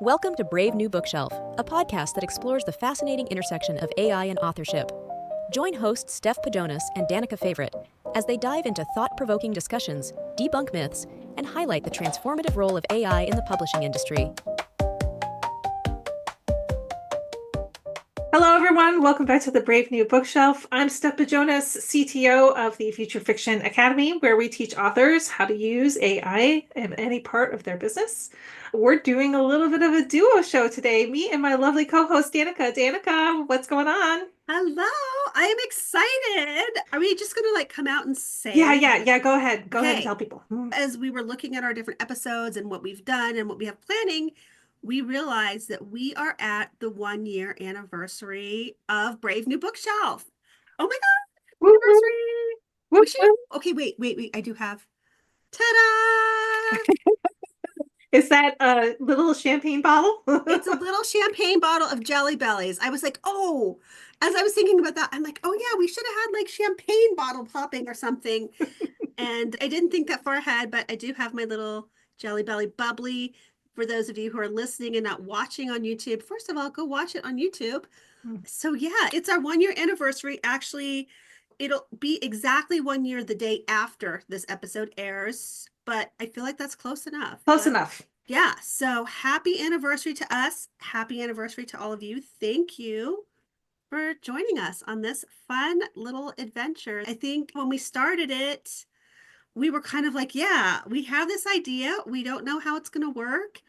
Welcome to Brave New Bookshelf, a podcast that explores the fascinating intersection of AI and authorship. Join hosts Steph Pajonas and Danica Favorite as they dive into thought-provoking discussions, debunk myths, and highlight the transformative role of AI in the publishing industry. Hello, everyone. Welcome back to the Brave New Bookshelf. I'm Steph Pajonas, CTO of the Future Fiction Academy, where we teach authors how to use AI in any part of their business. We're doing a little bit of a duo show today, me and my lovely co-host, Danica. Danica, what's going on? Hello, I am excited. Are we just going to come out and say? Yeah. Go ahead. Go ahead and tell people. As we were looking at our different episodes and what we've done and what we have planning, we realized that we are at the 1-year anniversary of Brave New Bookshelf. Oh my God, anniversary. Okay, wait. I do have. Ta-da! Is that a little champagne bottle? It's a little champagne bottle of Jelly Bellies. I was like, oh, as I was thinking about that, I'm like, oh yeah, we should have had champagne bottle popping or something. And I didn't think that far ahead, but I do have my little Jelly Belly bubbly. For those of you who are listening and not watching on YouTube, first of all, go watch it on YouTube. So yeah, it's our 1-year anniversary. Actually, it'll be exactly 1 year the day after this episode airs, but I feel like that's close enough. Close enough. Yeah. So happy anniversary to us. Happy anniversary to all of you. Thank you for joining us on this fun little adventure. I think when we started it, we were kind of like, yeah, we have this idea. We don't know how it's going to work.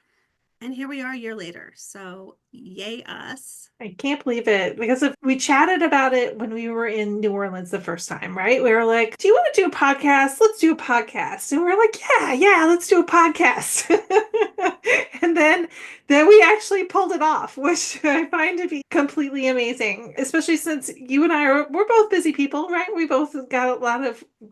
And here we are a year later. So yay us. I can't believe it, because if we chatted about it when we were in New Orleans the first time, right? We were like, do you want to do a podcast? Let's do a podcast. And we're like, yeah, let's do a podcast. And then we actually pulled it off, which I find to be completely amazing, especially since you and we're both busy people, right? We both got a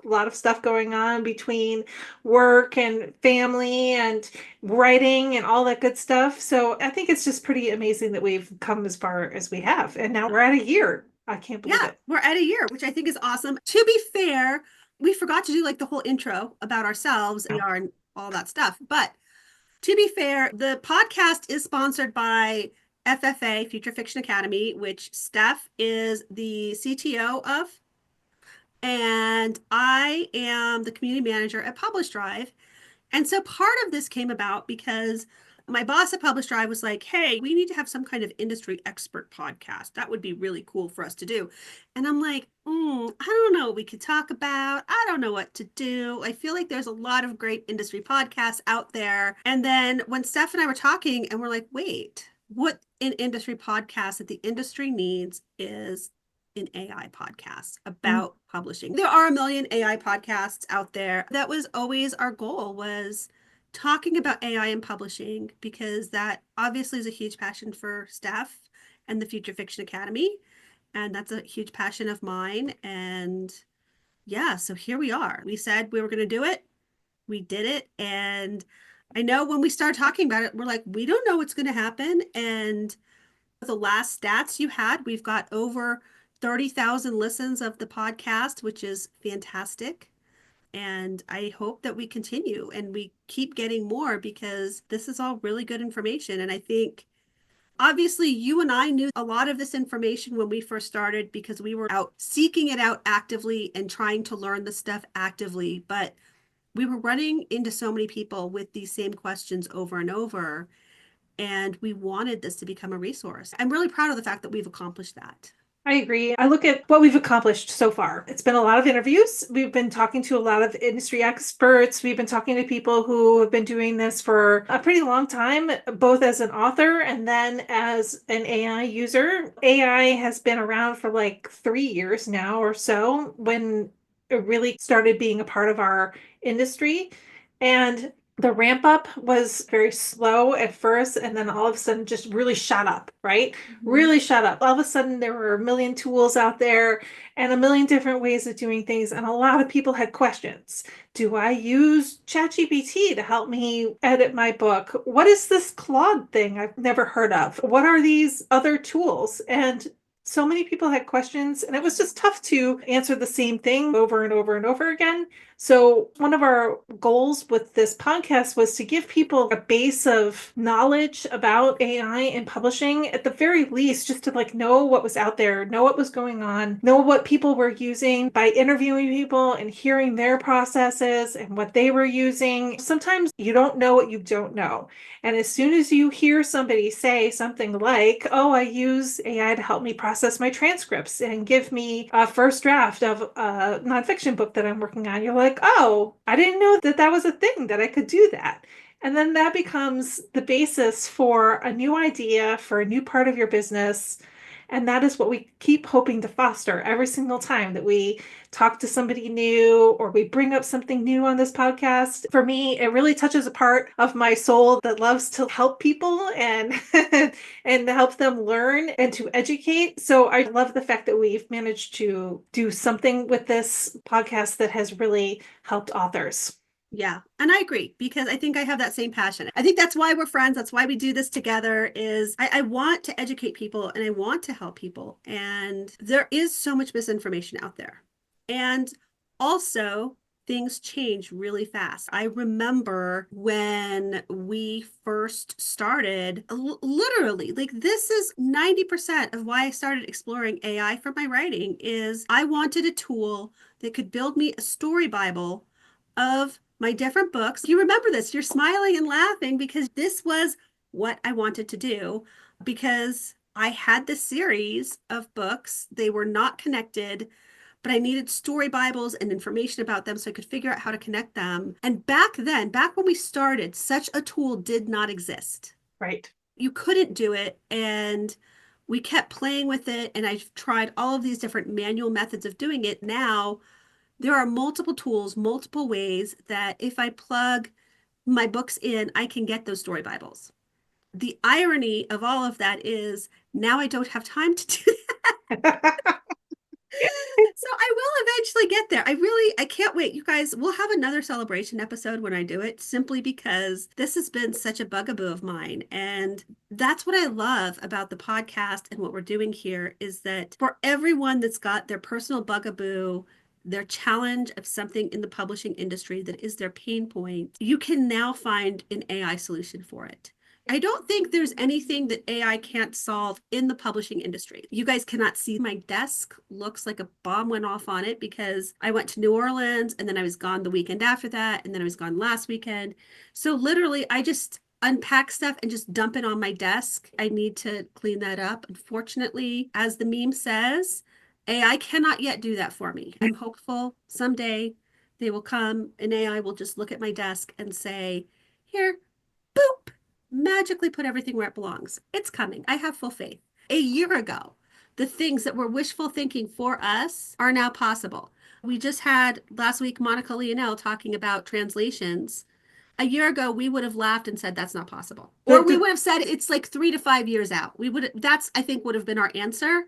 lot of stuff going on between work and family and writing and all that good stuff. So I think it's just pretty amazing that we've come as far as we have. And now we're at a year. I can't believe it. We're at a year, which I think is awesome. To be fair, we forgot to do the whole intro about ourselves and all that stuff. But to be fair, the podcast is sponsored by FFA, Future Fiction Academy, which Steph is the CTO of. And I am the community manager at Publish Drive. And so part of this came about because my boss at Publish Drive was like, hey, we need to have some kind of industry expert podcast. That would be really cool for us to do. And I'm like, I don't know what we could talk about. I don't know what to do. I feel like there's a lot of great industry podcasts out there. And then when Steph and I were talking and we're like, wait, what an industry podcast that the industry needs is an AI podcast about publishing. There are a million AI podcasts out there. That was always our goal, was talking about AI and publishing, because that obviously is a huge passion for Steph and the Future Fiction Academy. And that's a huge passion of mine. And yeah, so here we are. We said we were going to do it. We did it. And I know when we started talking about it, we're like, we don't know what's going to happen. And the last stats you had, we've got over 30,000 listens of the podcast, which is fantastic. And I hope that we continue and we keep getting more, because this is all really good information. And I think obviously you and I knew a lot of this information when we first started, because we were out seeking it out actively and trying to learn the stuff actively. But we were running into so many people with these same questions over and over. And we wanted this to become a resource. I'm really proud of the fact that we've accomplished that. I agree. I look at what we've accomplished so far. It's been a lot of interviews. We've been talking to a lot of industry experts. We've been talking to people who have been doing this for a pretty long time, both as an author and then as an AI user. AI has been around for 3 years now or so, when it really started being a part of our industry. And the ramp up was very slow at first, and then all of a sudden just really shot up, right? Really shot up. All of a sudden there were a million tools out there and a million different ways of doing things. And a lot of people had questions. Do I use ChatGPT to help me edit my book? What is this Claude thing I've never heard of? What are these other tools? And So many people had questions, and it was just tough to answer the same thing over and over and over again. So, one of our goals with this podcast was to give people a base of knowledge about AI and publishing, at the very least, just to like know what was out there, know what was going on, know what people were using by interviewing people and hearing their processes and what they were using. Sometimes you don't know what you don't know. And as soon as you hear somebody say something like, oh, I use AI to help me process my transcripts and give me a first draft of a nonfiction book that I'm working on, you're like, oh, I didn't know that that was a thing, that I could do that. And then that becomes the basis for a new idea, for a new part of your business. And that is what we keep hoping to foster every single time that we talk to somebody new or we bring up something new on this podcast. For me, it really touches a part of my soul that loves to help people and and help them learn and to educate. So I love the fact that we've managed to do something with this podcast that has really helped authors. Yeah. And I agree because I think I have that same passion. I think that's why we're friends. That's why we do this together is I want to educate people and I want to help people. And there is so much misinformation out there. And also things change really fast. I remember when we first started, literally, like this is 90% of why I started exploring AI for my writing is I wanted a tool that could build me a story Bible of my different books. You remember this, you're smiling and laughing because this was what I wanted to do because I had this series of books. They were not connected, but I needed story Bibles and information about them so I could figure out how to connect them. And back then, back when we started, such a tool did not exist. Right. You couldn't do it. And we kept playing with it. And I've tried all of these different manual methods of doing it. Now, there are multiple tools, multiple ways that if I plug my books in, I can get those story Bibles. The irony of all of that is now I don't have time to do that. So I will eventually get there. I can't wait. You guys, we'll have another celebration episode when I do it, simply because this has been such a bugaboo of mine. And that's what I love about the podcast and what we're doing here is that for everyone that's got their personal bugaboo, their challenge of something in the publishing industry that is their pain point, you can now find an AI solution for it. I don't think there's anything that AI can't solve in the publishing industry. You guys cannot see my desk. Looks like a bomb went off on it because I went to New Orleans and then I was gone the weekend after that. And then I was gone last weekend. So literally, I just unpack stuff and just dump it on my desk. I need to clean that up. Unfortunately, as the meme says, AI cannot yet do that for me. I'm hopeful someday they will come and AI will just look at my desk and say, here, boop, magically put everything where it belongs. It's coming. I have full faith. A year ago, the things that were wishful thinking for us are now possible. We just had last week Monica Leonel talking about translations. A year ago, we would have laughed and said that's not possible. Or we would have said it's like 3 to 5 years out. That's, I think, would have been our answer.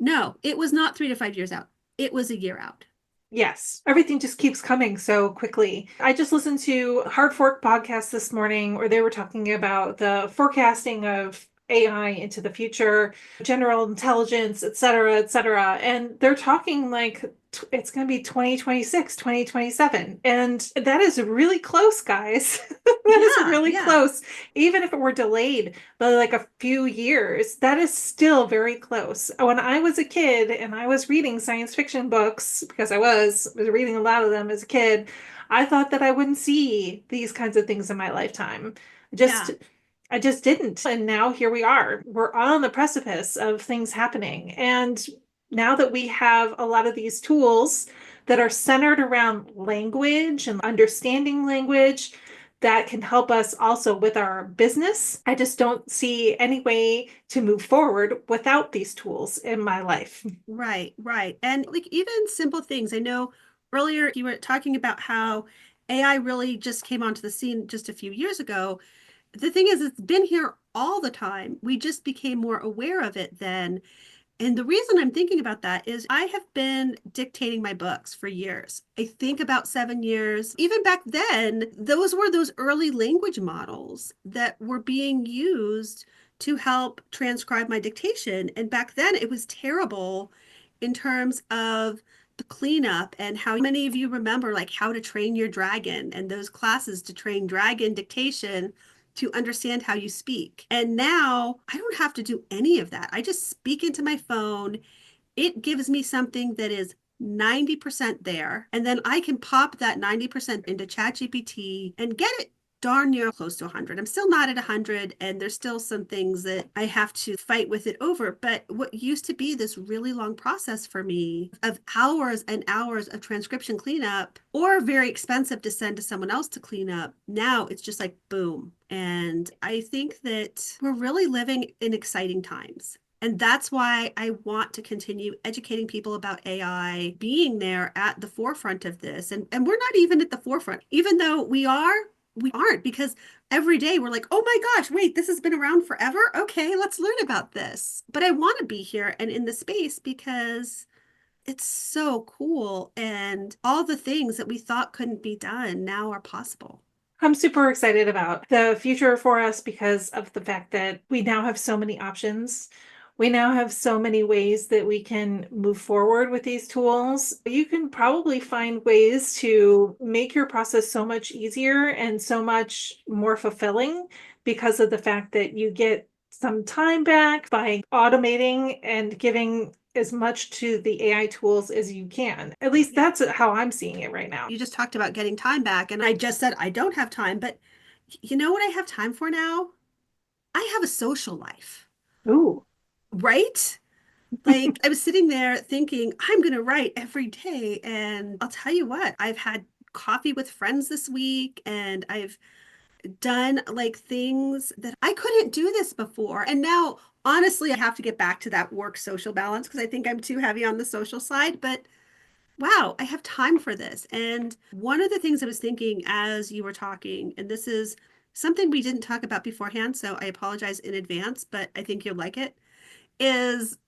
No, it was not 3 to 5 years out. It was a year out. Yes, everything just keeps coming so quickly. I just listened to Hard Fork podcast this morning where they were talking about the forecasting of AI into the future, general intelligence, et cetera, et cetera. And they're talking like it's going to be 2026, 2027. And that is really close, guys. That is really close. Even if it were delayed by like a few years, that is still very close. When I was a kid and I was reading science fiction books, because I was reading a lot of them as a kid, I thought that I wouldn't see these kinds of things in my lifetime. I just didn't. And now here we are. We're on the precipice of things happening. And now that we have a lot of these tools that are centered around language and understanding language that can help us also with our business, I just don't see any way to move forward without these tools in my life. Right, right. And like even simple things. I know earlier you were talking about how AI really just came onto the scene just a few years ago. The thing is, it's been here all the time. We just became more aware of it then. And the reason I'm thinking about that is I have been dictating my books for years. I think about 7 years. Even back then, those were those early language models that were being used to help transcribe my dictation. And back then it was terrible in terms of the cleanup, and how many of you remember like How to Train Your Dragon and those classes to train dragon dictation to understand how you speak. And now I don't have to do any of that. I just speak into my phone. It gives me something that is 90% there. And then I can pop that 90% into ChatGPT and get it darn near close to 100. I'm still not at 100, and there's still some things that I have to fight with it over. But what used to be this really long process for me of hours and hours of transcription cleanup, or very expensive to send to someone else to clean up, now it's just like boom. And I think that we're really living in exciting times. And that's why I want to continue educating people about AI, being there at the forefront of this. And we're not even at the forefront, even though we aren't, because every day we're like, oh my gosh, wait, this has been around forever. Okay, let's learn about this. But I want to be here and in the space because it's so cool. And all the things that we thought couldn't be done now are possible. I'm super excited about the future for us because of the fact that we now have so many options. We now have so many ways that we can move forward with these tools. You can probably find ways to make your process so much easier and so much more fulfilling because of the fact that you get some time back by automating and giving as much to the AI tools as you can. At least that's how I'm seeing it right now. You just talked about getting time back, and I just said I don't have time, but you know what I have time for now? I have a social life. Ooh. Right? Like I was sitting there thinking, I'm going to write every day. And I'll tell you what, I've had coffee with friends this week, and I've done like things that I couldn't do this before. And now, honestly, I have to get back to that work social balance because I think I'm too heavy on the social side. But wow, I have time for this. And one of the things I was thinking as you were talking, and this is something we didn't talk about beforehand, so I apologize in advance, but I think you'll like it, is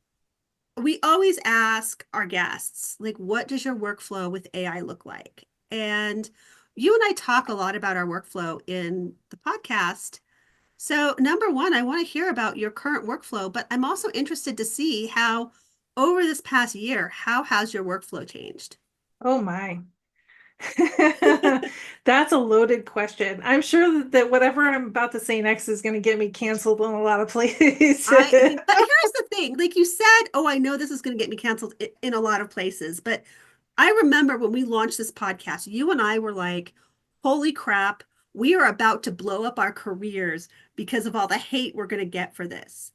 we always ask our guests, like, what does your workflow with AI look like? And you and I talk a lot about our workflow in the podcast. So, number one, I want to hear about your current workflow, but I'm also interested to see how, over this past year, how has your workflow changed? Oh my. That's a loaded question. I'm sure that whatever I'm about to say next is going to get me canceled in a lot of places. But here's the thing, like you said, oh, I know this is going to get me canceled in a lot of places, but I remember when we launched this podcast, you and I were like, holy crap, we are about to blow up our careers because of all the hate we're going to get for this.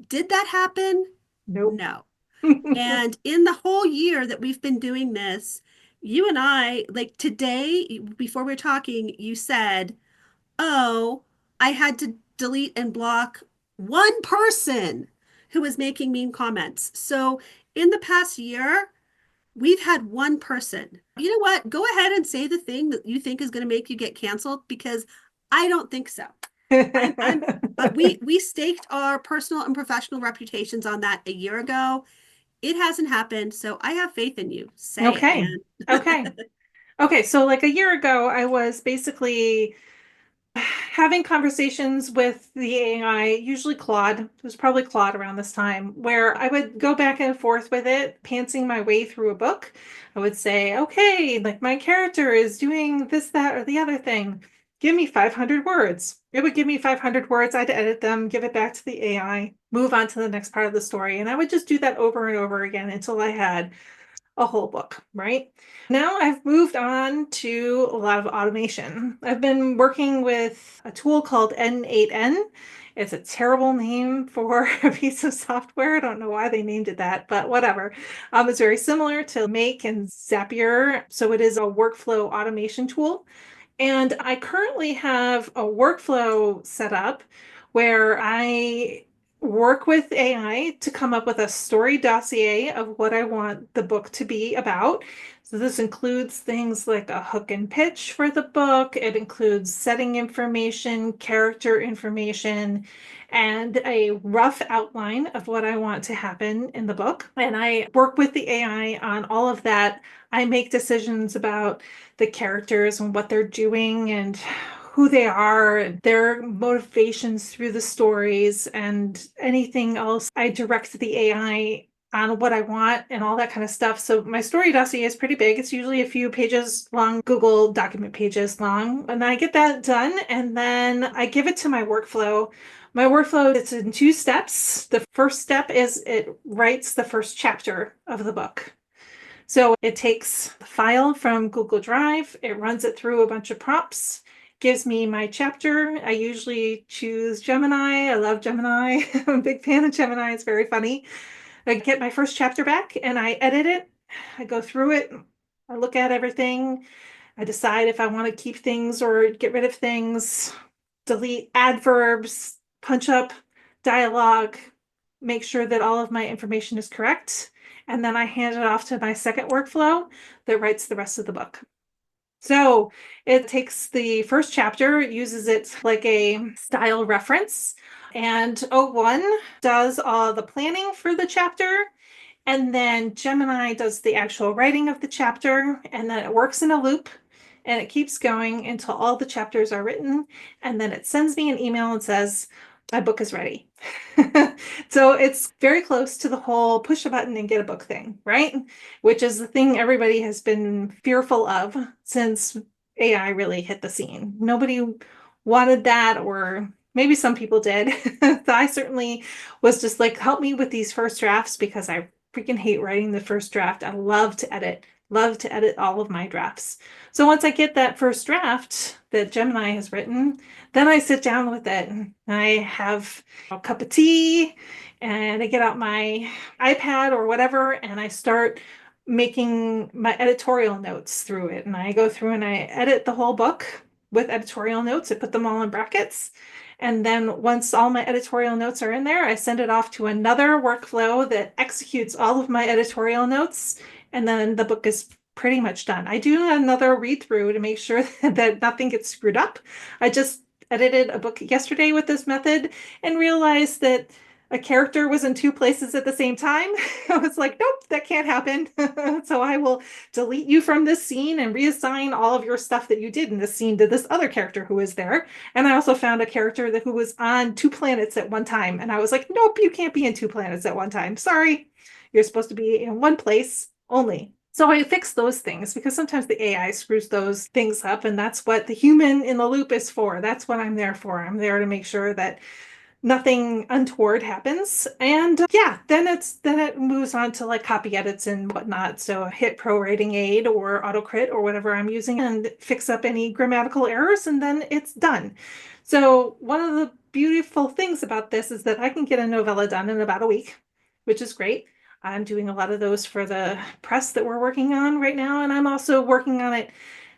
Did that happen? Nope. No. And in the whole year that we've been doing this, you and I, like today, before we were talking, you said, oh, I had to delete and block one person who was making mean comments. So in the past year, we've had one person. You know what? Go ahead and say the thing that you think is going to make you get canceled, because I don't think so. We staked our personal and professional reputations on that a year ago. It hasn't happened, so I have faith in you. Say Okay. it, Okay. Okay. So like a year ago, I was basically having conversations with the AI, usually Claude. It was probably Claude around this time, where I would go back and forth with it, pantsing my way through a book. I would say, okay, like my character is doing this, that, or the other thing. Give me 500 words. It would give me 500 words. I'd edit them, give it back to the AI, move on to the next part of the story. And I would just do that over and over again until I had a whole book, right? Now I've moved on to a lot of automation. I've been working with a tool called N8N. It's a terrible name for a piece of software. I don't know why they named it that, but whatever. It's very similar to Make and Zapier. So it is a workflow automation tool. And I currently have a workflow set up where I work with AI to come up with a story dossier of what I want the book to be about. So this includes things like a hook and pitch for the book. It includes setting information, character information, and a rough outline of what I want to happen in the book. And I work with the AI on all of that. I make decisions about the characters and what they're doing and who they are, their motivations through the stories, and anything else. I direct the AI on what I want and all that kind of stuff. So my story dossier is pretty big. It's usually a few pages long, Google document pages long. And I get that done, and then I give it to my workflow. My workflow, it's in 2 steps. The first step is it writes the first chapter of the book. So it takes the file from Google Drive, it runs it through a bunch of prompts, gives me my chapter. I usually choose Gemini. I love Gemini. I'm a big fan of Gemini. It's very funny. I get my first chapter back and I edit it. I go through it. I look at everything. I decide if I want to keep things or get rid of things, delete adverbs, punch up dialogue, make sure that all of my information is correct. And then I hand it off to my second workflow that writes the rest of the book. So it takes the first chapter, uses it like a style reference, and O1 does all the planning for the chapter. And then Gemini does the actual writing of the chapter, and then it works in a loop and it keeps going until all the chapters are written. And then it sends me an email and says, my book is ready. So it's very close to the whole push a button and get a book thing, right? Which is the thing everybody has been fearful of since AI really hit the scene. Nobody wanted that, or maybe some people did. I certainly was just like, help me with these first drafts because I freaking hate writing the first draft. I love to edit all of my drafts. So once I get that first draft that Gemini has written, then I sit down with it. I have a cup of tea and I get out my iPad or whatever and I start making my editorial notes through it. And I go through and I edit the whole book with editorial notes. I put them all in brackets. And then once all my editorial notes are in there, I send it off to another workflow that executes all of my editorial notes. And then the book is pretty much done. I do another read through to make sure that nothing gets screwed up. I just edited a book yesterday with this method and realized that a character was in 2 places at the same time. I was like, nope, that can't happen. So I will delete you from this scene and reassign all of your stuff that you did in this scene to this other character who is there. And I also found a character who was on 2 planets at one time. And I was like, nope, you can't be in 2 planets at one time. Sorry, you're supposed to be in one place only. So I fix those things because sometimes the AI screws those things up, and that's what the human in the loop is for. That's what I'm there for. I'm there to make sure that nothing untoward happens. And yeah, then it moves on to like copy edits and whatnot. So hit Pro Writing Aid or AutoCrit or whatever I'm using and fix up any grammatical errors, and then it's done. So one of the beautiful things about this is that I can get a novella done in about a week, which is great. I'm doing a lot of those for the press that we're working on right now. And I'm also working on it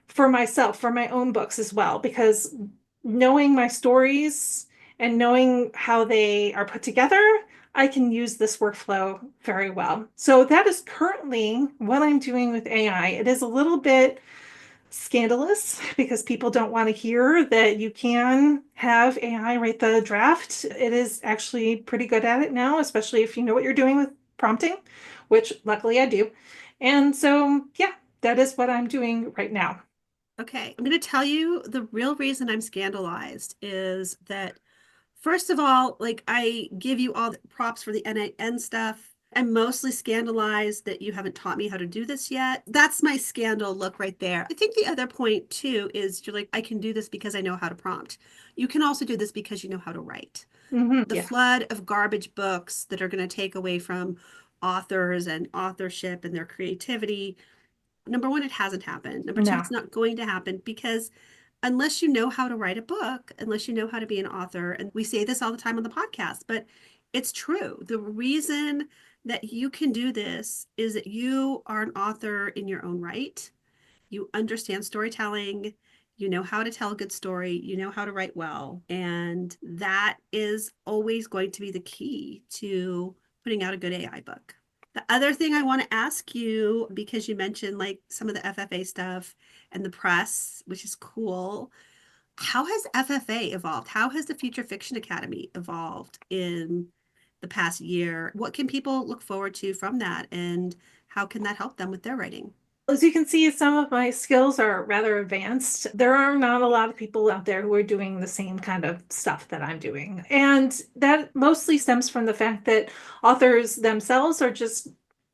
for myself, for my own books as well, because knowing my stories and knowing how they are put together, I can use this workflow very well. So that is currently what I'm doing with AI. It is a little bit scandalous because people don't want to hear that you can have AI write the draft. It is actually pretty good at it now, especially if you know what you're doing with prompting, which luckily I do. And so, yeah, that is what I'm doing right now. Okay, I'm going to tell you the real reason I'm scandalized is that, first of all, like I give you all the props for the NAN stuff. I'm mostly scandalized that you haven't taught me how to do this yet. That's my scandal look right there. I think the other point too is you're like, I can do this because I know how to prompt. You can also do this because you know how to write. The Yeah. flood of garbage books that are going to take away from authors and authorship and their creativity. Number one, it hasn't happened. Number two, No. it's not going to happen because unless you know how to write a book, unless you know how to be an author, and we say this all the time on the podcast, but it's true. The reason that you can do this is that you are an author in your own right. You understand storytelling. You know how to tell a good story. You know how to write well. And that is always going to be the key to putting out a good AI book. The other thing I want to ask you, because you mentioned like some of the FFA stuff and the press, which is cool. How has FFA evolved? How has the Future Fiction Academy evolved in the past year? What can people look forward to from that? And how can that help them with their writing? As you can see, some of my skills are rather advanced. There are not a lot of people out there who are doing the same kind of stuff that I'm doing. And that mostly stems from the fact that authors themselves are just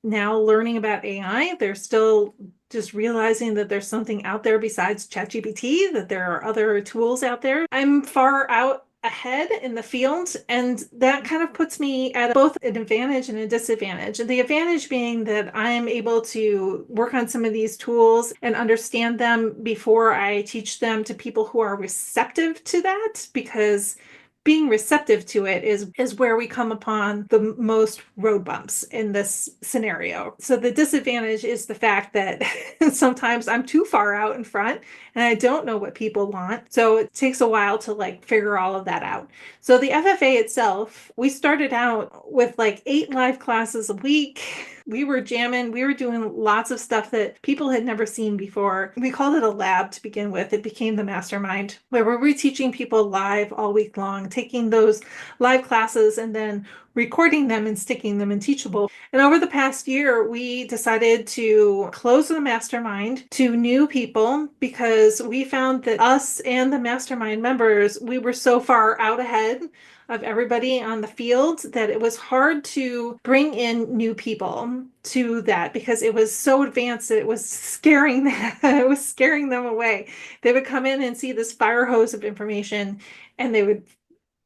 now learning about AI. They're still just realizing that there's something out there besides ChatGPT, that there are other tools out there. I'm far out ahead in the field, and that kind of puts me at both an advantage and a disadvantage. And the advantage being that I'm able to work on some of these tools and understand them before I teach them to people who are receptive to that, because being receptive to it is where we come upon the most road bumps in this scenario. So the disadvantage is the fact that sometimes I'm too far out in front and I don't know what people want. So it takes a while to like figure all of that out. So the FFA itself, we started out with like 8 live classes a week. We were jamming, we were doing lots of stuff that people had never seen before. We called it a lab to begin with. It became the mastermind, where we were teaching people live all week long, taking those live classes and then recording them and sticking them in Teachable. And over the past year, we decided to close the mastermind to new people because we found that us and the mastermind members, we were so far out ahead of everybody on the field that it was hard to bring in new people to that because it was so advanced that it was scaring them, it was scaring them away. They would come in and see this fire hose of information and they would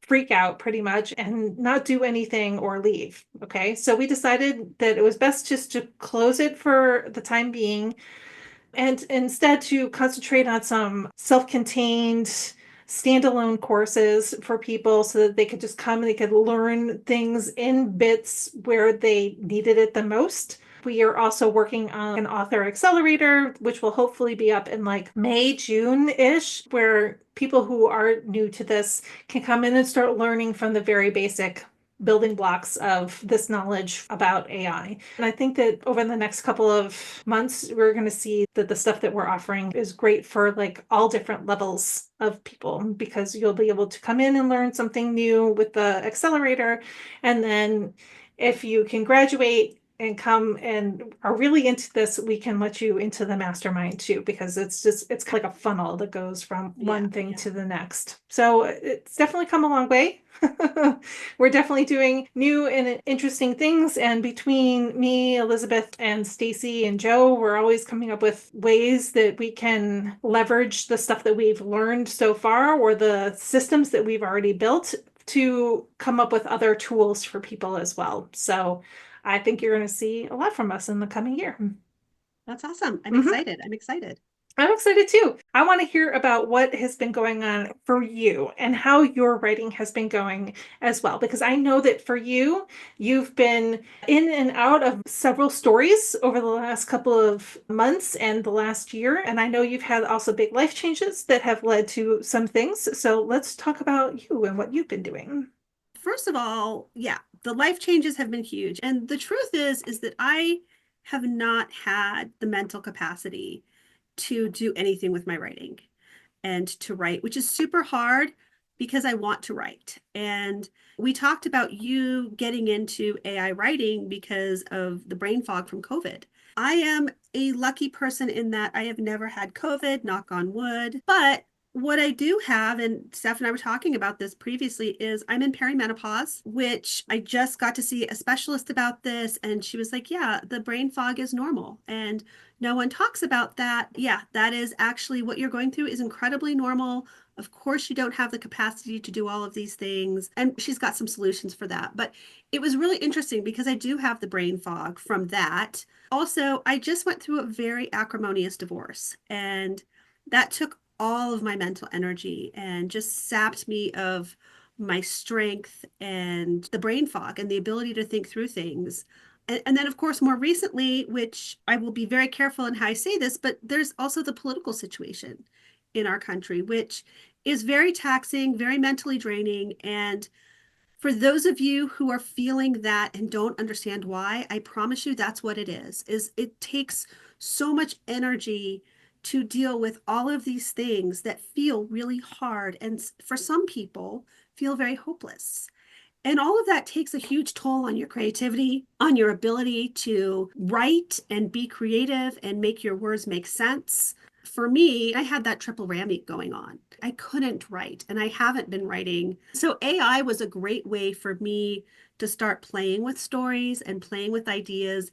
freak out pretty much and not do anything or leave. Okay. So we decided that it was best just to close it for the time being and instead to concentrate on some self-contained standalone courses for people so that they could just come and they could learn things in bits where they needed it the most. We are also working on an author accelerator, which will hopefully be up in like May, June-ish, where people who are new to this can come in and start learning from the very basic building blocks of this knowledge about AI. And I think that over the next couple of months, we're going to see that the stuff that we're offering is great for like all different levels of people, because you'll be able to come in and learn something new with the accelerator. And then if you can graduate and come and are really into this, we can let you into the mastermind too, because it's like a funnel that goes from one thing to the next. So it's definitely come a long way. We're definitely doing new and interesting things. And between me, Elizabeth, and Stacy and Joe, we're always coming up with ways that we can leverage the stuff that we've learned so far or the systems that we've already built to come up with other tools for people as well. So I think you're going to see a lot from us in the coming year. That's awesome. I'm Mhm. excited. I'm excited. I'm excited too. I want to hear about what has been going on for you and how your writing has been going as well, because I know that for you, you've been in and out of several stories over the last couple of months and the last year. And I know you've had also big life changes that have led to some things. So let's talk about you and what you've been doing. First of all, yeah, the life changes have been huge. And the truth is that I have not had the mental capacity to do anything with my writing and to write, which is super hard because I want to write. And we talked about you getting into AI writing because of the brain fog from COVID. I am a lucky person in that I have never had COVID, knock on wood. But what I do have, and Steph and I were talking about this previously, is I'm in perimenopause, which I just got to see a specialist about this. And she was like, yeah, the brain fog is normal. And no one talks about that. Yeah, that is actually what you're going through is incredibly normal. Of course, you don't have the capacity to do all of these things. And she's got some solutions for that. But it was really interesting because I do have the brain fog from that. Also, I just went through a very acrimonious divorce, and that took all of my mental energy and just sapped me of my strength and the brain fog and the ability to think through things. And then, of course, more recently, which I will be very careful in how I say this, but there's also the political situation in our country, which is very taxing, very mentally draining. And for those of you who are feeling that and don't understand why, I promise you that's what it is it takes so much energy to deal with all of these things that feel really hard and for some people feel very hopeless. And all of that takes a huge toll on your creativity, on your ability to write and be creative and make your words make sense. For me, I had that triple whammy going on. I couldn't write and I haven't been writing. So AI was a great way for me to start playing with stories and playing with ideas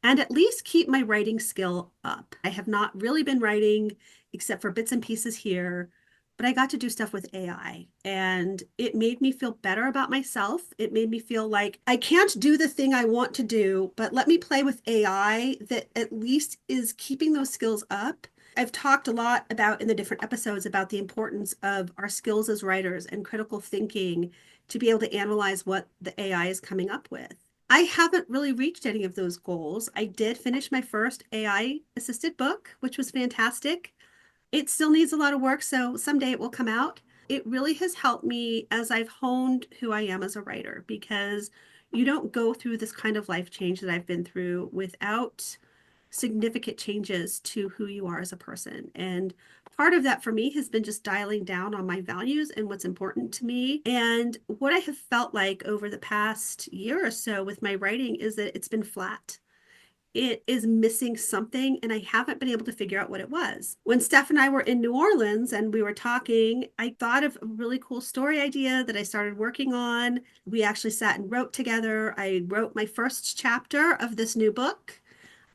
and at least keep my writing skill up. I have not really been writing except for bits and pieces here, but I got to do stuff with AI and it made me feel better about myself. It made me feel like I can't do the thing I want to do, but let me play with AI that at least is keeping those skills up. I've talked a lot about in the different episodes about the importance of our skills as writers and critical thinking to be able to analyze what the AI is coming up with. I haven't really reached any of those goals. I did finish my first AI assisted book, which was fantastic. It still needs a lot of work, so someday it will come out. It really has helped me as I've honed who I am as a writer because you don't go through this kind of life change that I've been through without significant changes to who you are as a person. And part of that for me has been just dialing down on my values and what's important to me. And what I have felt like over the past year or so with my writing is that it's been flat. It is missing something, and I haven't been able to figure out what it was. When Steph and I were in New Orleans and we were talking, I thought of a really cool story idea that I started working on. We actually sat and wrote together. I wrote my first chapter of this new book.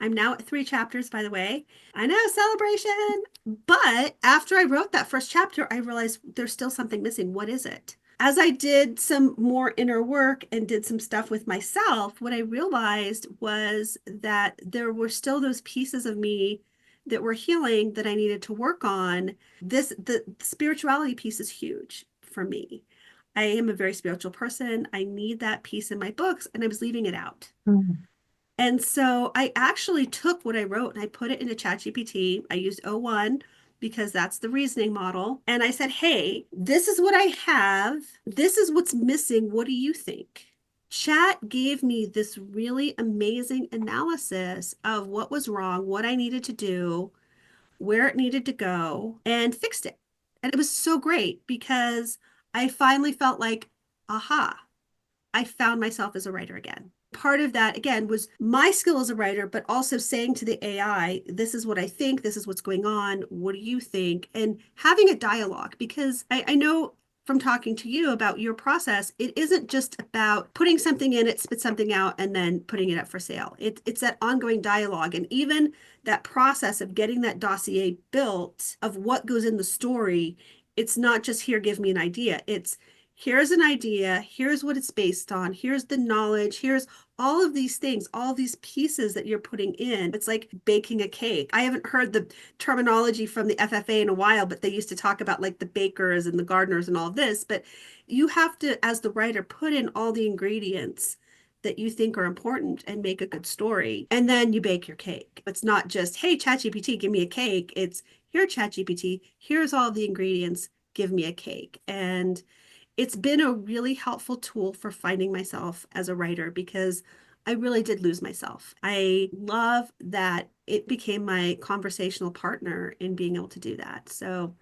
I'm now at 3 chapters, by the way. I know, celebration. But after I wrote that first chapter, I realized there's still something missing. What is it? As I did some more inner work and did some stuff with myself, what I realized was that there were still those pieces of me that were healing that I needed to work on. The spirituality piece is huge for me. I am a very spiritual person. I need that piece in my books, and I was leaving it out. Mhm. And so I actually took what I wrote and I put it into ChatGPT. I used O1 because that's the reasoning model. And I said, hey, this is what I have. This is what's missing. What do you think? Chat gave me this really amazing analysis of what was wrong, what I needed to do, where it needed to go, and fixed it. And it was so great because I finally felt like, aha, I found myself as a writer again. Part of that, again, was my skill as a writer, but also saying to the AI, this is what I think, this is what's going on, what do you think? And having a dialogue, because I know from talking to you about your process, it isn't just about putting something in it, spit something out, and then putting it up for sale. It's that ongoing dialogue. And even that process of getting that dossier built of what goes in the story, it's not just here, give me an idea. It's here's an idea, here's what it's based on, here's the knowledge, here's all of these things, all these pieces that you're putting in. It's like baking a cake. I haven't heard the terminology from the FFA in a while, but they used to talk about like the bakers and the gardeners and all of this. But you have to, as the writer, put in all the ingredients that you think are important and make a good story. And then you bake your cake. It's not just, hey, ChatGPT, give me a cake. It's here, ChatGPT, here's all the ingredients, give me a cake. And it's been a really helpful tool for finding myself as a writer because I really did lose myself. I love that it became my conversational partner in being able to do that. So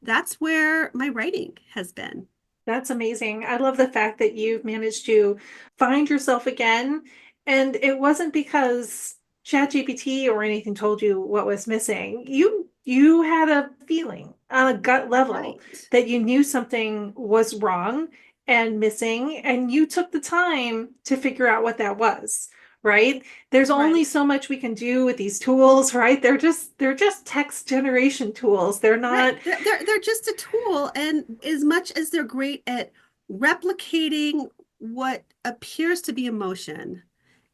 that's where my writing has been. That's amazing. I love the fact that you've managed to find yourself again. And it wasn't because ChatGPT or anything told you what was missing. You had a feeling on a gut level Right. that you knew something was wrong and missing, and you took the time to figure out what that was, right? There's only Right. so much we can do with these tools, right? They're just text generation tools. They're not. Right. They're just a tool. And as much as they're great at replicating what appears to be emotion,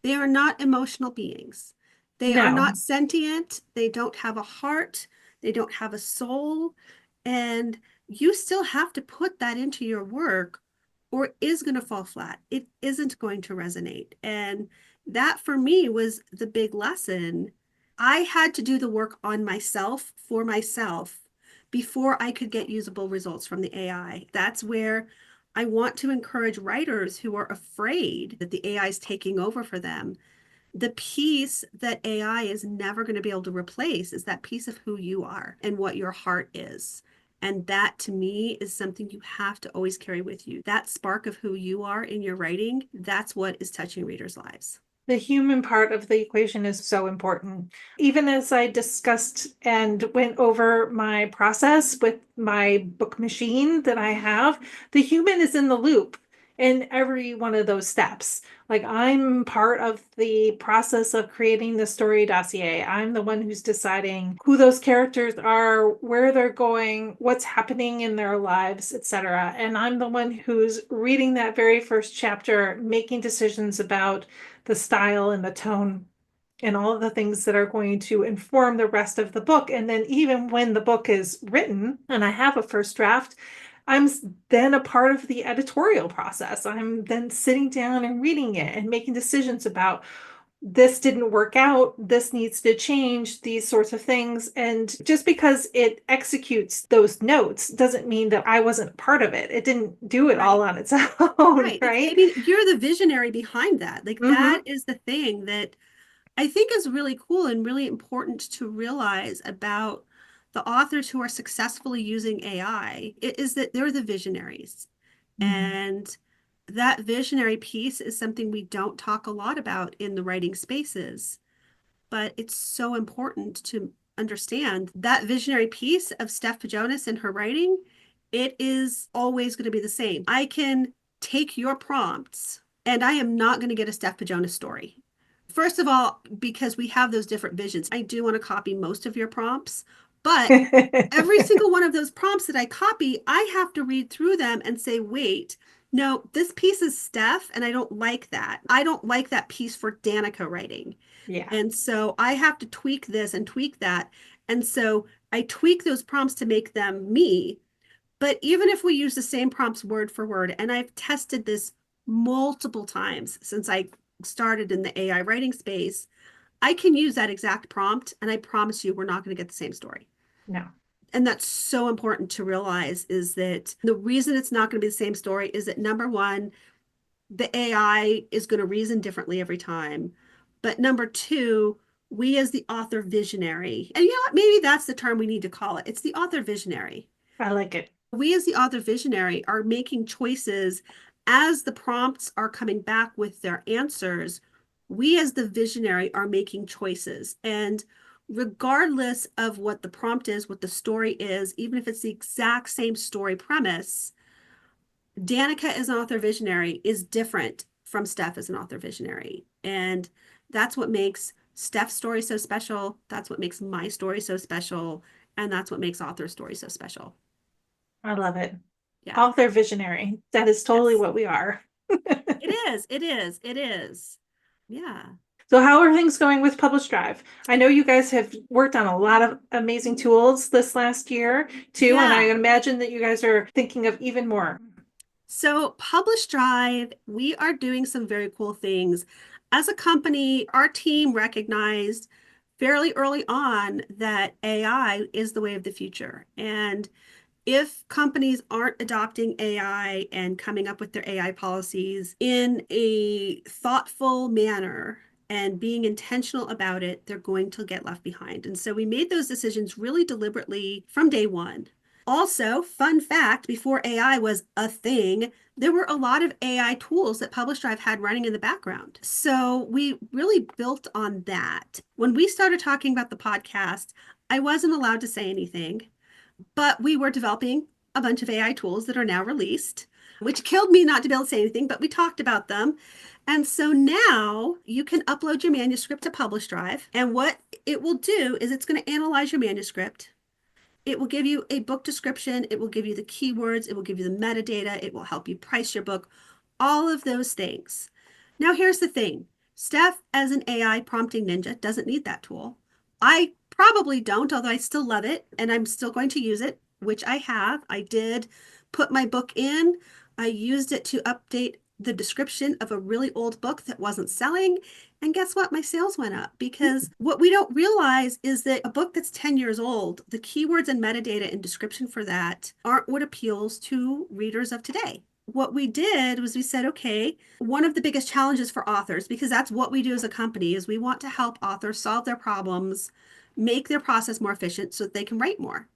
they are not emotional beings. They are No. not sentient. They don't have a heart. They don't have a soul. And you still have to put that into your work or it is going to fall flat. It isn't going to resonate. And that for me was the big lesson. I had to do the work on myself for myself before I could get usable results from the AI. That's where I want to encourage writers who are afraid that the AI is taking over for them. The piece that AI is never going to be able to replace is that piece of who you are and what your heart is. And that to me is something you have to always carry with you. That spark of who you are in your writing, that's what is touching readers' lives. The human part of the equation is so important. Even as I discussed and went over my process with my book machine that I have, the human is in the loop in every one of those steps. Like I'm part of the process of creating the story dossier. I'm the one who's deciding who those characters are, where they're going, what's happening in their lives, etc. And I'm the one who's reading that very first chapter, making decisions about the style and the tone and all of the things that are going to inform the rest of the book. And then even when the book is written and I have a first draft, I'm then a part of the editorial process. I'm then sitting down and reading it and making decisions about this didn't work out, this needs to change, these sorts of things. And just because it executes those notes doesn't mean that I wasn't part of it. It didn't do it all on its own, Right. right? I mean, you're the visionary behind that. Like that is the thing that I think is really cool and really important to realize about the authors who are successfully using AI is that they're the visionaries. And that visionary piece is something we don't talk a lot about in the writing spaces, but it's so important to understand that visionary piece of Steph Pajonas and her writing. It is always going to be the same. I can take your prompts and I am not going to get a Steph Pajonas story. First of all, because we have those different visions, I do want to copy most of your prompts, but every single one of those prompts that I copy, I have to read through them and say, wait, no, this piece is Steph, and I don't like that. I don't like that piece for Danica writing. Yeah. And so I have to tweak this and tweak that. And so I tweak those prompts to make them me. But even if we use the same prompts word for word, and I've tested this multiple times since I started in the AI writing space, I can use that exact prompt, and I promise you, we're not going to get the same story. No. And that's so important to realize is that the reason it's not going to be the same story is that number one, the AI is going to reason differently every time. But number two, we as the author visionary, and you know what, maybe that's the term we need to call it. It's the author visionary. I like it. We as the author visionary are making choices as the prompts are coming back with their answers. We as the visionary are making choices. And regardless of what the prompt is, what the story is, even if it's the exact same story premise, Danica as an author visionary is different from Steph as an author visionary. And that's what makes Steph's story so special. That's what makes my story so special. And that's what makes author story so special. I love it. Yeah. Author visionary. That is totally Yes. what we are. It is. It is. It is. Yeah. So how are things going with Publish Drive? I know you guys have worked on a lot of amazing tools this last year too, and I Yeah. imagine that you guys are thinking of even more. So, Publish Drive, we are doing some very cool things. As a company, our team recognized fairly early on that AI is the way of the future. And if companies aren't adopting AI and coming up with their AI policies in a thoughtful manner and being intentional about it, they're going to get left behind. And so we made those decisions really deliberately from day one. Also, fun fact, before AI was a thing, there were a lot of AI tools that Publish Drive had running in the background. So we really built on that. When we started talking about the podcast, I wasn't allowed to say anything, but we were developing a bunch of AI tools that are now released, which killed me not to be able to say anything, but we talked about them. And so now you can upload your manuscript to Publish Drive. And what it will do is it's going to analyze your manuscript. It will give you a book description. It will give you the keywords. It will give you the metadata. It will help you price your book, all of those things. Now, here's the thing. Steph, as an AI prompting ninja, doesn't need that tool. I probably don't, although I still love it and I'm still going to use it, which I have. I did put my book in. I used it to update the description of a really old book that wasn't selling. And guess what? My sales went up because what we don't realize is that a book that's 10 years old, the keywords and metadata and description for that aren't what appeals to readers of today. What we did was we said, okay, one of the biggest challenges for authors, because that's what we do as a company, is we want to help authors solve their problems, make their process more efficient so that they can write more.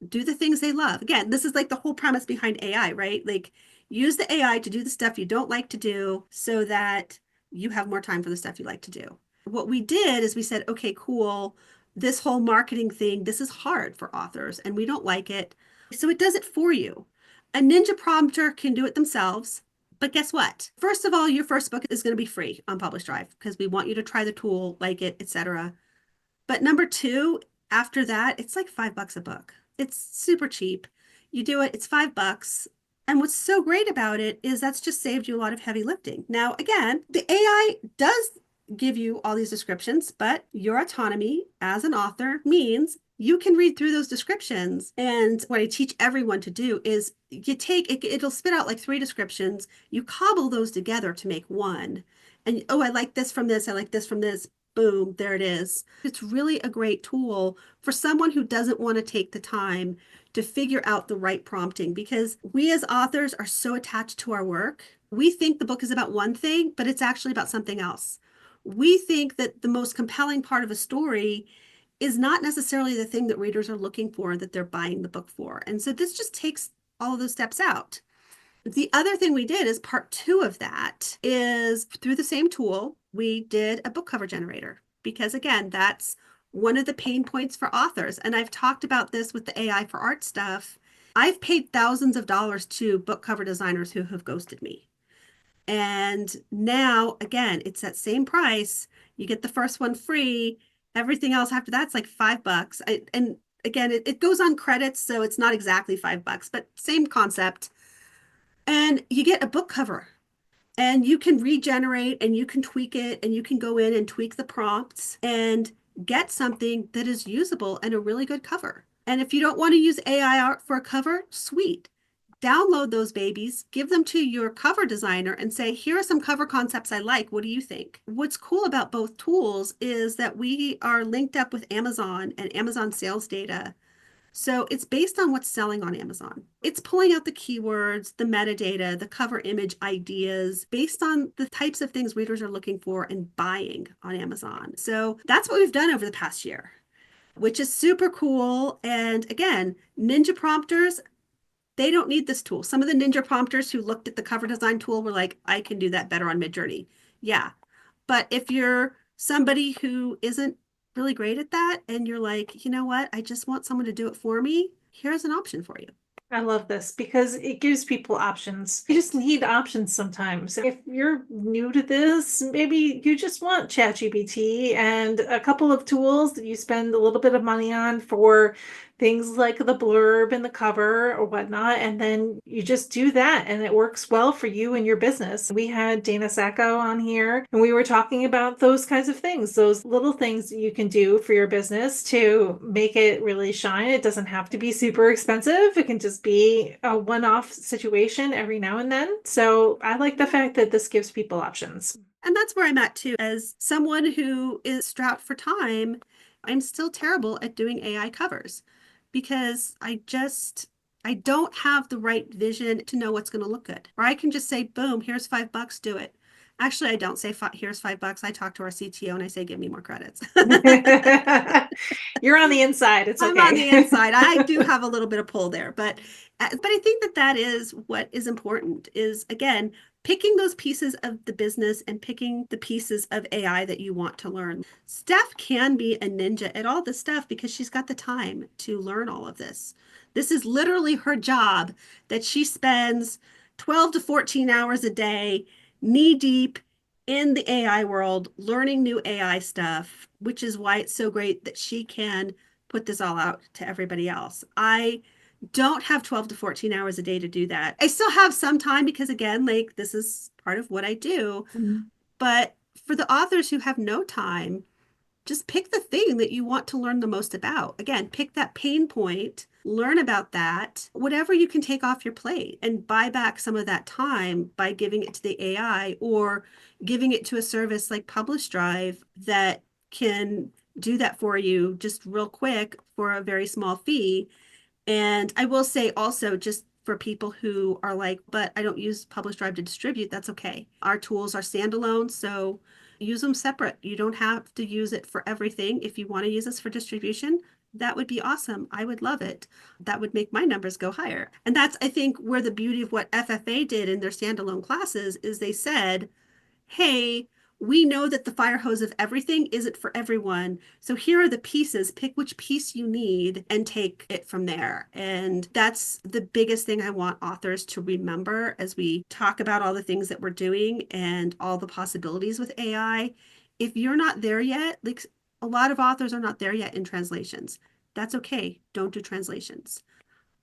do the things they love. Again, this is like the whole premise behind AI, right? Like use the AI to do the stuff you don't like to do so that you have more time for the stuff you like to do. What we did is we said, okay, cool. This whole marketing thing, this is hard for authors and we don't like it. So it does it for you. A ninja prompter can do it themselves. But guess what? First of all, your first book is going to be free on Publish Drive because we want you to try the tool, like it, etc. But number two, after that, it's like $5 a book. It's super cheap. You do it, it's $5. And what's so great about it is that's just saved you a lot of heavy lifting. Now, again, the AI does give you all these descriptions, but your autonomy as an author means you can read through those descriptions. And what I teach everyone to do is you take it, it'll spit out like 3 descriptions. You cobble those together to make one. And oh, I like this from this. I like this from this. Boom, there it is. It's really a great tool for someone who doesn't want to take the time to figure out the right prompting because we as authors are so attached to our work. We think the book is about one thing, but it's actually about something else. We think that the most compelling part of a story is not necessarily the thing that readers are looking for, that they're buying the book for. And so this just takes all of those steps out. The other thing we did is part 2 of that is through the same tool, we did a book cover generator because again, that's one of the pain points for authors. And I've talked about this with the AI for art stuff. I've paid thousands of dollars to book cover designers who have ghosted me. And now, again, it's that same price. You get the first one free. Everything else after that's like $5. And again, it goes on credits, so it's not exactly $5, but same concept. And you get a book cover and you can regenerate and you can tweak it and you can go in and tweak the prompts and get something that is usable and a really good cover. And if you don't want to use AI art for a cover, sweet. Download those babies, give them to your cover designer and say, here are some cover concepts I like. What do you think? What's cool about both tools is that we are linked up with Amazon and Amazon sales data. So it's based on what's selling on Amazon. It's pulling out the keywords, the metadata, the cover image ideas based on the types of things readers are looking for and buying on Amazon. So that's what we've done over the past year, which is super cool. And again, ninja prompters, they don't need this tool. Some of the ninja prompters who looked at the cover design tool were like, I can do that better on Midjourney. Yeah. But if you're somebody who isn't really great at that and you're like, you know what, I just want someone to do it for me, here's an option for you. I love this because it gives people options. You just need options sometimes. If you're new to this, maybe you just want ChatGPT and a couple of tools that you spend a little bit of money on for things like the blurb and the cover or whatnot. And then you just do that and it works well for you and your business. We had Dana Sacco on here and we were talking about those kinds of things, those little things that you can do for your business to make it really shine. It doesn't have to be super expensive. It can just be a one-off situation every now and then. So I like the fact that this gives people options. And that's where I'm at too. As someone who is strapped for time, I'm still terrible at doing AI covers because I don't have the right vision to know what's going to look good. Or I can just say, boom, here's $5, do it. Actually, I don't say here's $5. I talk to our CTO and I say, give me more credits. You're on the inside. It's okay. I'm on the inside. I do have a little bit of pull there, but I think that is what is important is again, picking those pieces of the business and picking the pieces of AI that you want to learn. Steph can be a ninja at all this stuff because she's got the time to learn all of this. This is literally her job that she spends 12 to 14 hours a day, knee deep in the AI world, learning new AI stuff, which is why it's so great that she can put this all out to everybody else. I don't have 12 to 14 hours a day to do that. I still have some time because again, like this is part of what I do. Mm-hmm. But for the authors who have no time, just pick the thing that you want to learn the most about. Again, pick that pain point, learn about that, whatever you can take off your plate and buy back some of that time by giving it to the AI or giving it to a service like Publish Drive that can do that for you just real quick for a very small fee. And I will say also, just for people who are like, but I don't use Publish Drive to distribute, that's okay. Our tools are standalone, so use them separate. You don't have to use it for everything. If you want to use this for distribution, that would be awesome. I would love it. That would make my numbers go higher. And that's, I think, where the beauty of what FFA did in their standalone classes is they said, hey, we know that the fire hose of everything isn't for everyone. So here are the pieces. Pick which piece you need and take it from there. And that's the biggest thing I want authors to remember as we talk about all the things that we're doing and all the possibilities with AI. If you're not there yet, like a lot of authors are not there yet in translations. That's okay. Don't do translations.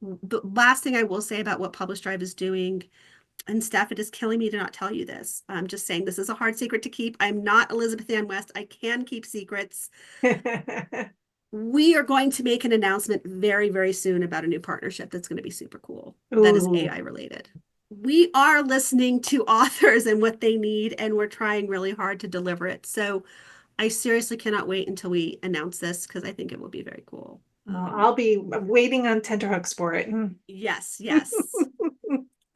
The last thing I will say about what Publish Drive is doing, and Steph, it is killing me to not tell you this. I'm just saying this is a hard secret to keep. I'm not Elizabeth Ann West. I can keep secrets. We are going to make an announcement very, very soon about a new partnership that's going to be super cool. That is AI related. We are listening to authors and what they need, and we're trying really hard to deliver it. So I seriously cannot wait until we announce this because I think it will be very cool. Well, I'll be waiting on tenterhooks for it. Yes, yes.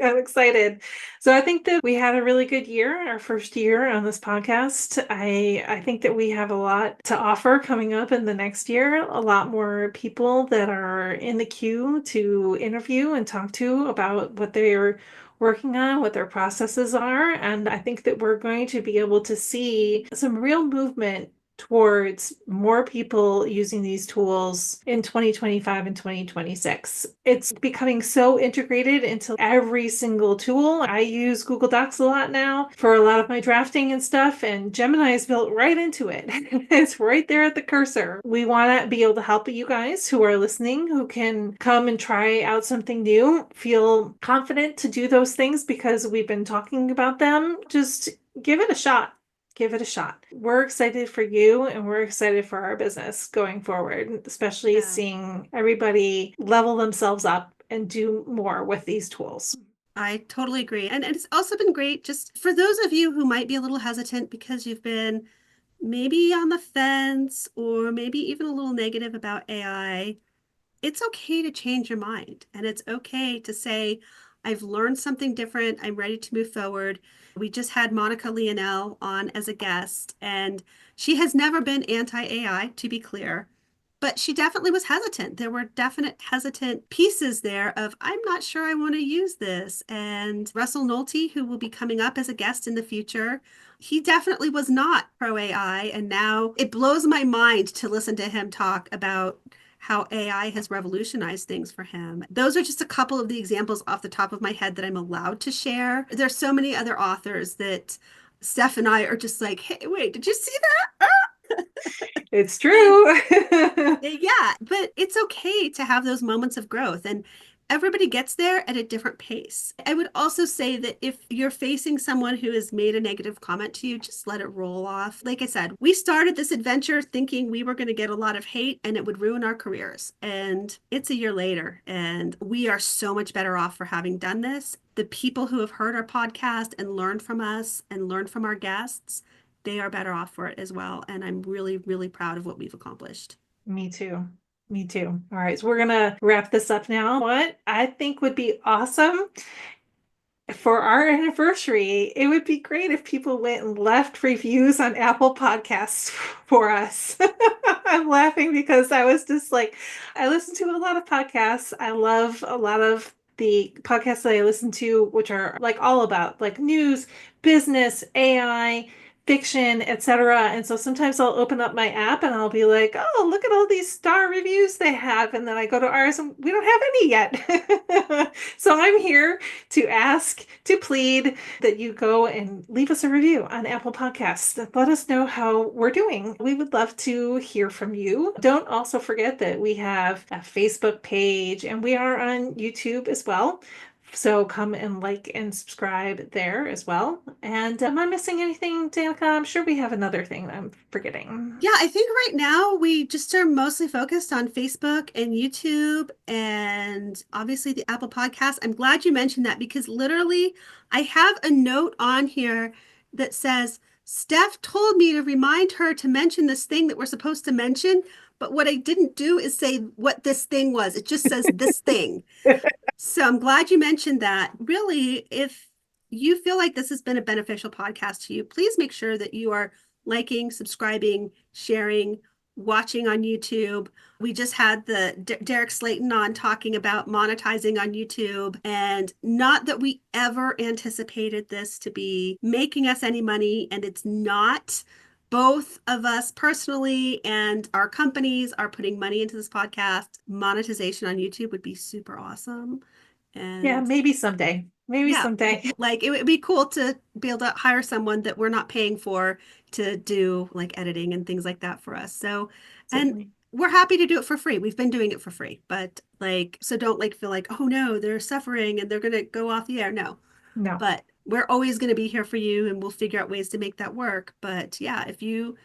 I'm excited. So I think that we had a really good year, our first year on this podcast. I think that we have a lot to offer coming up in the next year. A lot more people that are in the queue to interview and talk to about what they're working on, what their processes are. And I think that we're going to be able to see some real movement towards more people using these tools in 2025 and 2026. It's becoming so integrated into every single tool. I use Google Docs a lot now for a lot of my drafting and stuff, and Gemini is built right into it. It's right there at the cursor. We want to be able to help you guys who are listening, who can come and try out something new, feel confident to do those things because we've been talking about them. Just give it a shot. Give it a shot. We're excited for you and we're excited for our business going forward, especially seeing everybody level themselves up and do more with these tools. I totally agree. And it's also been great just for those of you who might be a little hesitant because you've been maybe on the fence or maybe even a little negative about AI. It's okay to change your mind. And it's okay to say, I've learned something different. I'm ready to move forward. We just had Monica Leonel on as a guest, and she has never been anti-AI, to be clear, but she definitely was hesitant. There were definite hesitant pieces there of, I'm not sure I want to use this. And Russell Nolte, who will be coming up as a guest in the future, he definitely was not pro AI. And now it blows my mind to listen to him talk about how AI has revolutionized things for him. Those are just a couple of the examples off the top of my head that I'm allowed to share. There's so many other authors that Steph and I are just like, hey, wait, did you see that? It's true. Yeah, but it's okay to have those moments of growth. And everybody gets there at a different pace. I would also say that if you're facing someone who has made a negative comment to you, just let it roll off. Like I said, we started this adventure thinking we were going to get a lot of hate and it would ruin our careers. And it's a year later, and we are so much better off for having done this. The people who have heard our podcast and learned from us and learned from our guests, they are better off for it as well. And I'm really, really proud of what we've accomplished. Me too. Me too. All right. So we're going to wrap this up now. What I think would be awesome for our anniversary, it would be great if people went and left reviews on Apple Podcasts for us. I'm laughing because I was just like, I listen to a lot of podcasts. I love a lot of the podcasts that I listen to, which are like all about like news, business, AI, fiction, etc. And so sometimes I'll open up my app and I'll be like, oh, look at all these star reviews they have. And then I go to ours and we don't have any yet. So I'm here to ask, to plead that you go and leave us a review on Apple Podcasts. Let us know how we're doing. We would love to hear from you. Don't also forget that we have a Facebook page and we are on YouTube as well. So come and like and subscribe there as well. And am I missing anything, Danica? I'm sure we have another thing I'm forgetting. Yeah, I think right now we just are mostly focused on Facebook and YouTube and obviously the Apple Podcast. I'm glad you mentioned that because literally I have a note on here that says, Steph told me to remind her to mention this thing that we're supposed to mention. But what I didn't do is say what this thing was. It just says this thing. So I'm glad you mentioned that. Really, if you feel like this has been a beneficial podcast to you, please make sure that you are liking, subscribing, sharing, watching on YouTube. We just had the Derek Slayton on talking about monetizing on YouTube, and not that we ever anticipated this to be making us any money, and it's not. Both of us personally and our companies are putting money into this podcast. Monetization on YouTube would be super awesome. Yeah, And maybe someday. Maybe yeah, someday. like it would be cool to be able to hire someone that we're not paying for to do like editing and things like that for us. So, and Certainly. we're happy to do it for free. We've been doing it for free, but like, so don't like feel like, oh no, they're suffering and they're going to go off the air. No, No. but we're always going to be here for you and we'll figure out ways to make that work. But yeah, if you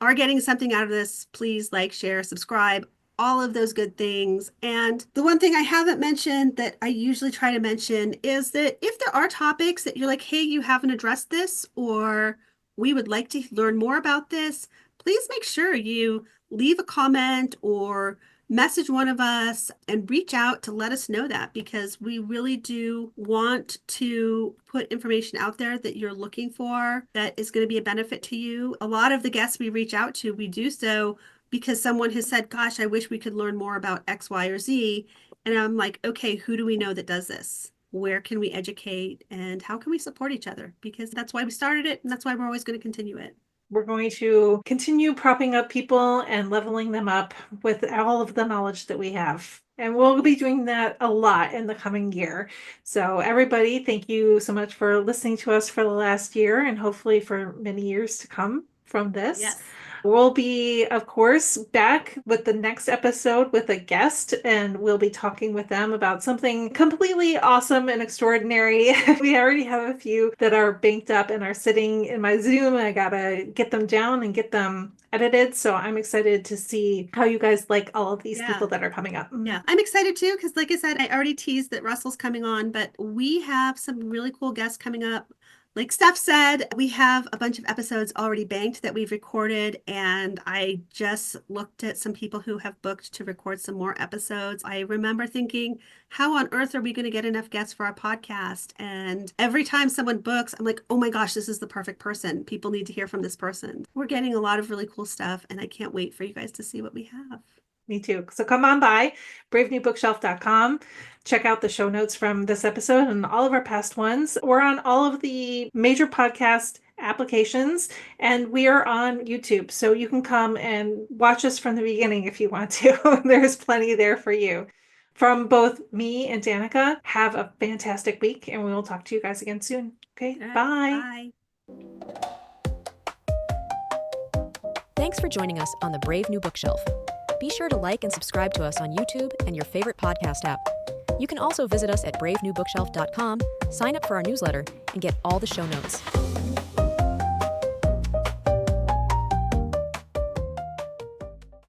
are getting something out of this, please like, share, subscribe, all of those good things. And the one thing I haven't mentioned that I usually try to mention is that if there are topics that you're like, hey, you haven't addressed this, or we would like to learn more about this, please make sure you leave a comment or message one of us and reach out to let us know that, because we really do want to put information out there that you're looking for that is going to be a benefit to you. A lot of the guests we reach out to, we do so because someone has said, gosh, I wish we could learn more about X, Y, or Z. And I'm like, okay, who do we know that does this? Where can we educate and how can we support each other? Because that's why we started it and that's why we're always going to continue it. We're going to continue propping up people and leveling them up with all of the knowledge that we have. And we'll be doing that a lot in the coming year. So everybody, thank you so much for listening to us for the last year and hopefully for many years to come from this. Yes. We'll be, of course, back with the next episode with a guest, and we'll be talking with them about something completely awesome and extraordinary. We already have a few that are banked up and are sitting in my Zoom. I gotta get them down and get them edited. So I'm excited to see how you guys like all of these people that are coming up. Yeah, I'm excited too, because like I said, I already teased that Russell's coming on, but we have some really cool guests coming up. Like Steph said, we have a bunch of episodes already banked that we've recorded, and I just looked at some people who have booked to record some more episodes. I remember thinking, how on earth are we going to get enough guests for our podcast? And every time someone books, I'm like, oh my gosh, this is the perfect person. People need to hear from this person. We're getting a lot of really cool stuff, and I can't wait for you guys to see what we have. Me too. So come on by bravenewbookshelf.com. Check out the show notes from this episode and all of our past ones. We're on all of the major podcast applications and we are on YouTube. So you can come and watch us from the beginning if you want to. There's plenty there for you. From both me and Danica, have a fantastic week and we will talk to you guys again soon. Okay, All right, bye. Bye. Thanks for joining us on the Brave New Bookshelf. Be sure to like and subscribe to us on YouTube and your favorite podcast app. You can also visit us at bravenewbookshelf.com, sign up for our newsletter, and get all the show notes.